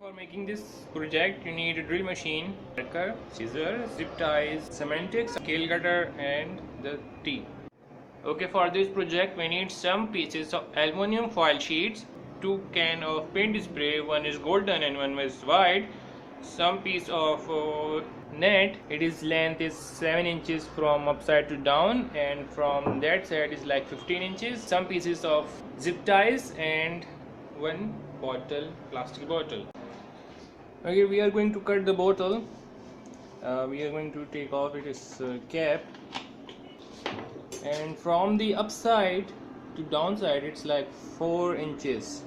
For making this project, you need a drill machine, marker, scissors, zip ties, semantics, scale cutter, and the T. Okay, for this project, we need some pieces of aluminum foil sheets, 2 cans of paint spray, one is golden and one is white, some piece of net. Its length is 7 inches from upside to down, and from that side is like 15 inches. Some pieces of zip ties and one bottle, plastic bottle. Okay, we are going to cut the bottle. We are going to take off its cap, and from the upside to downside it's like 4 inches.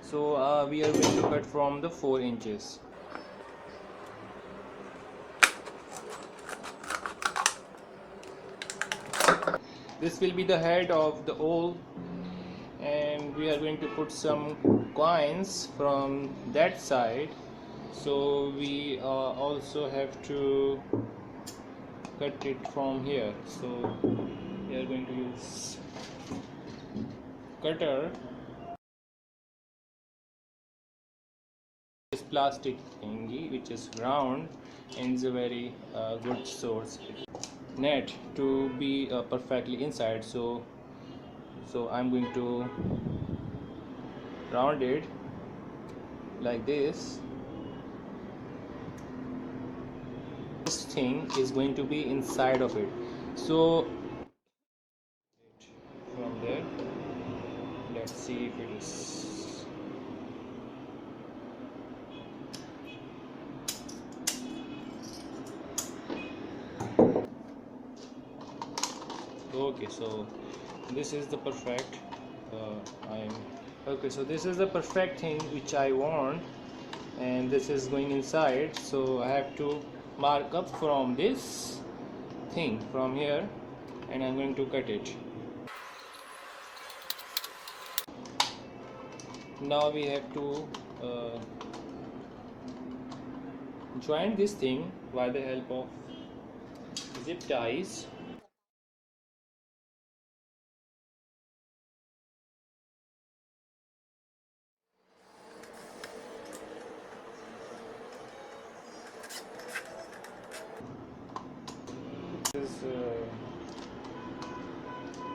So we are going to cut from the 4 inches. This will be the head of the owl, and we are going to put some coins from that side. So we also have to cut it from here. So we are going to use cutter. This plastic thingy which is round and is a very good source net to be perfectly inside. So I'm going to round it like this. This thing is going to be inside of it. So from there, let's see if it is. Okay, so this is the perfect okay, so this is the perfect thing which I want, and this is going inside. So I have to mark up from this thing from here, and I'm going to cut it. Now we have to join this thing by the help of zip ties.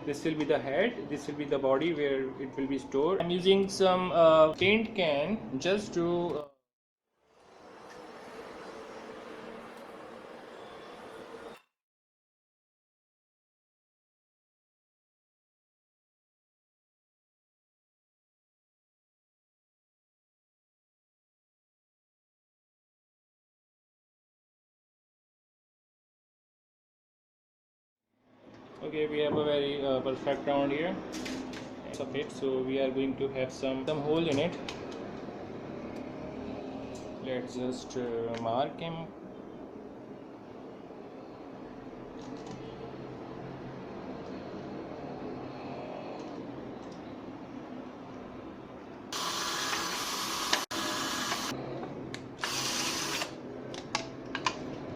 This will be the head, this will be the body where it will be stored. I'm using some paint can just to okay, we have a very perfect round here of it. So we are going to have some hole in it. Let's just mark him.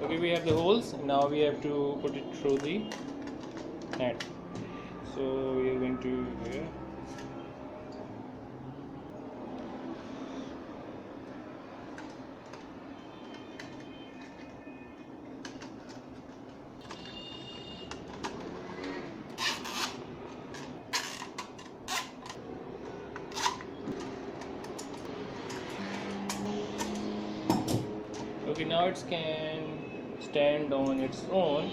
Okay, we have the holes. Now we have to put it through the net. So we are going to here. Okay, now it can stand on its own.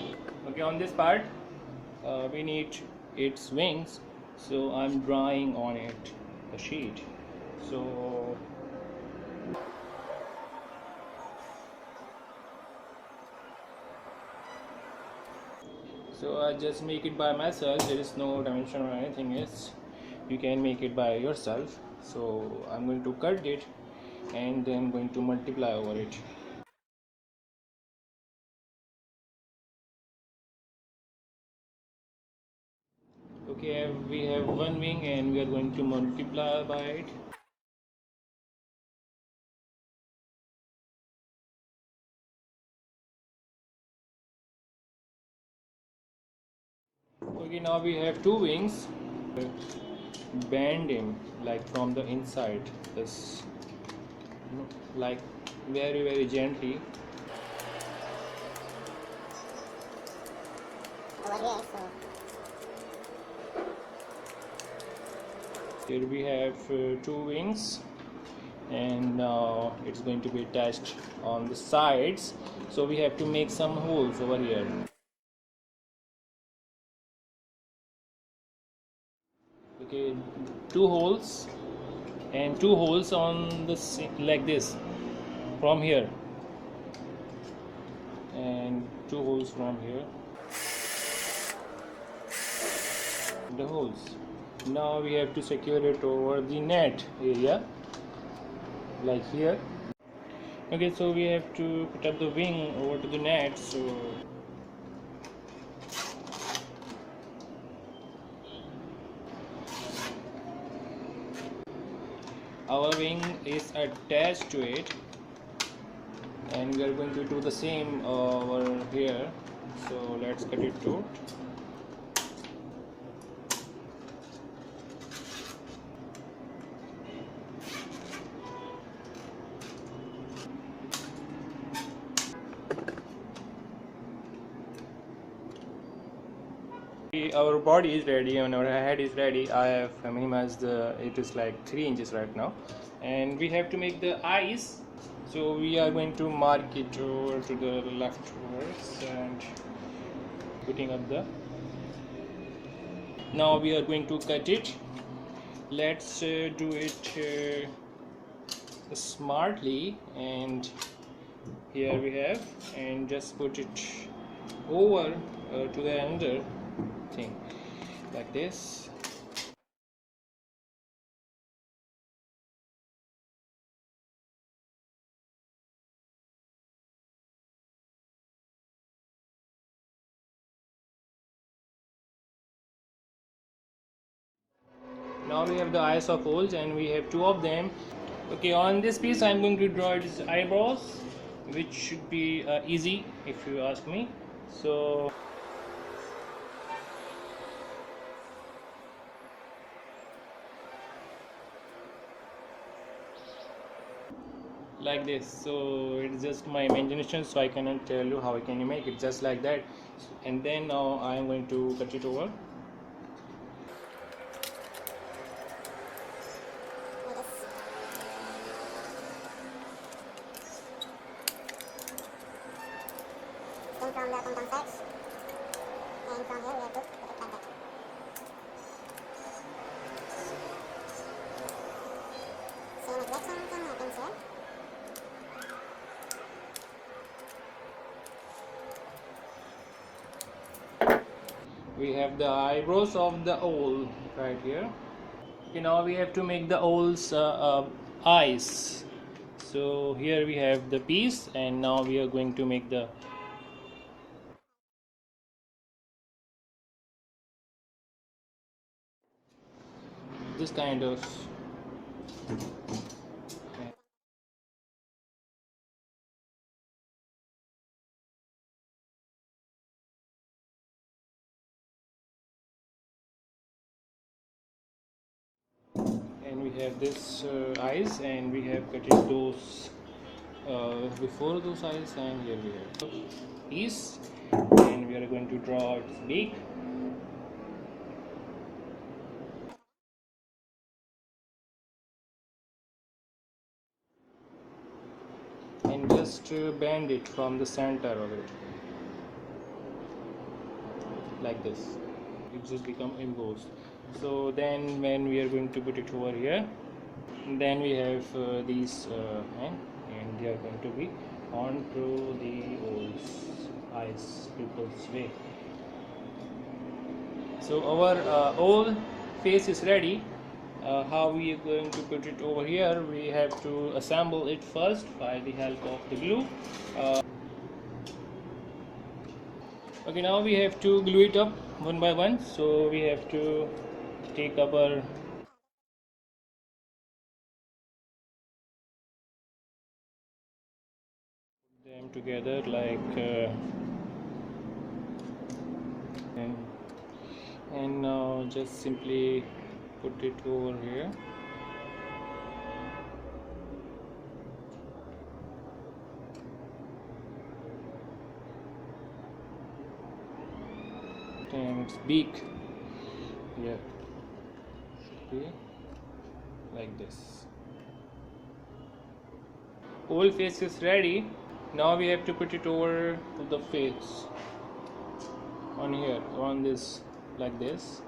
Okay, on this part we need its wings, so I'm drawing on it a sheet. So I just make it by myself. There is no dimension or anything else. You can make it by yourself. So I'm going to cut it and then going to multiply over it. Okay, we have one wing and we are going to multiply by it. Okay, now we have two wings. Bend him like from the inside. This like very gently. Over here, so here we have two wings, and now it's going to be attached on the sides, so we have to make some holes over here. Okay, two holes and two holes on the like this from here, and two holes from here, the holes. Now we have to secure it over the net area, like here. Okay, so we have to put up the wing over to the net. So our wing is attached to it, and we are going to do the same over here. So let's cut it out. Our body is ready and our head is ready. I have minimized it is like 3 inches right now, and we have to make the eyes. So we are going to mark it over to the leftwards and putting up the. Now we are going to cut it. Let's do it smartly, and here we have, and just put it over to the under thing like this. Now we have the eyes of holes, and we have two of them. Okay, on this piece I'm going to draw its eyebrows, which should be easy if you ask me. So like this. So it's just my imagination, so I cannot tell you how can you make it just like that. And then now I am going to cut it over. from the compound sides, and from here we have to put it like that. Same exact same thing happens here. We have the eyebrows of the owl right here. Okay, now we have to make the owl's eyes. So here we have the piece, and now we are going to make the this kind of and we have this eyes, and we have cut it those before those eyes, and here we have piece, and we are going to draw its beak. And just bend it from the center of it like this. It just become embossed. So then when we are going to put it over here, then we have these and they are going to be onto the eyes pupils way. So our owl face is ready. How we are going to put it over here? We have to assemble it first by the help of the glue. Okay, now we have to glue it up one by one. So we have to take our them together like and now just simply put it over here. and its beak here. Okay, like this. Whole face is ready. Now we have to put it over to the face on here, on this, like this.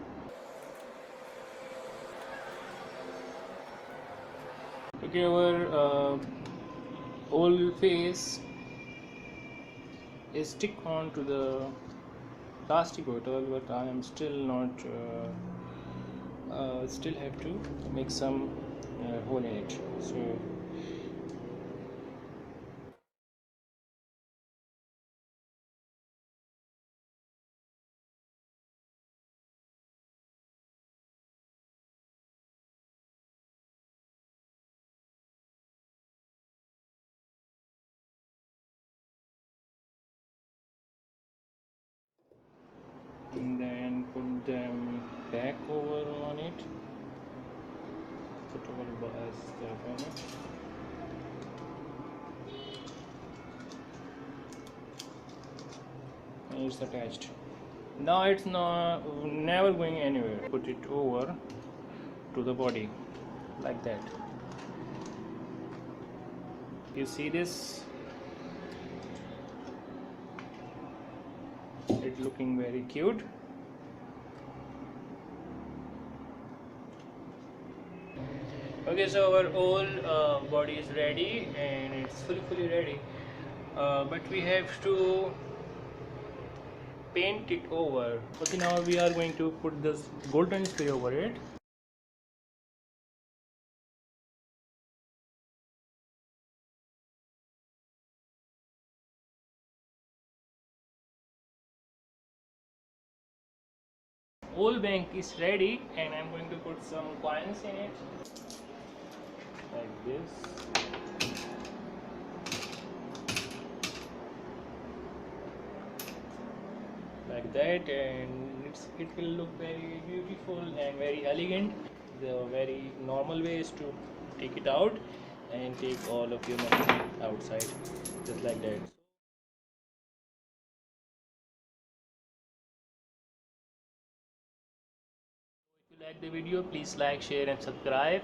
Okay, our whole face is stick on to the plastic bottle, but I am still not still have to make some hole in it. So and then put them back over on it, put our stuff on it. And it's attached. Now it's not never going anywhere. Put it over to the body like that. You see this? It's looking very cute. Okay, so our whole body is ready and it's fully ready, but we have to paint it over. Okay, now we are going to put this golden spray over it. Whole bank is ready and I'm going to put some coins in it like this. Like that, and it will look very beautiful and very elegant. The very normal way is to take it out and take all of your money outside, just like that. If you like the video, please like, share and subscribe.